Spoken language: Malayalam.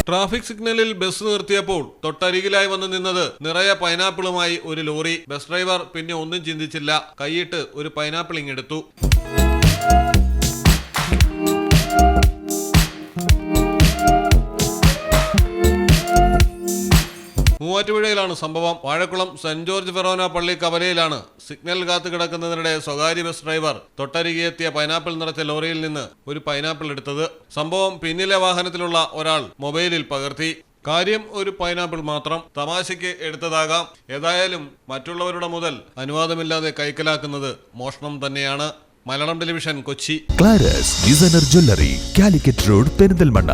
ട്രാഫിക് സിഗ്നലിൽ ബസ് നിർത്തിയപ്പോൾ തൊട്ടരികിലായി വന്നു നിന്നത് നിറയെ പൈനാപ്പിളുമായി ഒരു ലോറി. ബസ് ഡ്രൈവർ പിന്നെ ഒന്നും ചിന്തിച്ചില്ല, കൈയിട്ട് ഒരു പൈനാപ്പിൾ ഇങ്ങെടുത്തു. മൂവാറ്റുപുഴയിലാണ് സംഭവം. വാഴക്കുളം സെന്റ് ജോർജ് ഫെറോന പള്ളി കവലയിലാണ് സിഗ്നൽ കാത്തു കിടക്കുന്നതിനിടെ സ്വകാര്യ ബസ് ഡ്രൈവർ തൊട്ടരികെത്തിയ പൈനാപ്പിൾ നിറച്ച ലോറിയിൽ നിന്ന് ഒരു പൈനാപ്പിൾ എടുത്തത്. സംഭവം പിന്നിലെ വാഹനത്തിലുള്ള ഒരാൾ മൊബൈലിൽ പകർത്തി. കാര്യം ഒരു പൈനാപ്പിൾ മാത്രം, തമാശയ്ക്ക് എടുത്തതാകാം. ഏതായാലും മറ്റുള്ളവരുടെ മുതൽ അനുവാദമില്ലാതെ കൈക്കലാക്കുന്നത് മോഷണം തന്നെയാണ്. Malayalam television, Kochi. ക്ലാരസ് designer jewellery, Calicut road, Perinthalmanna.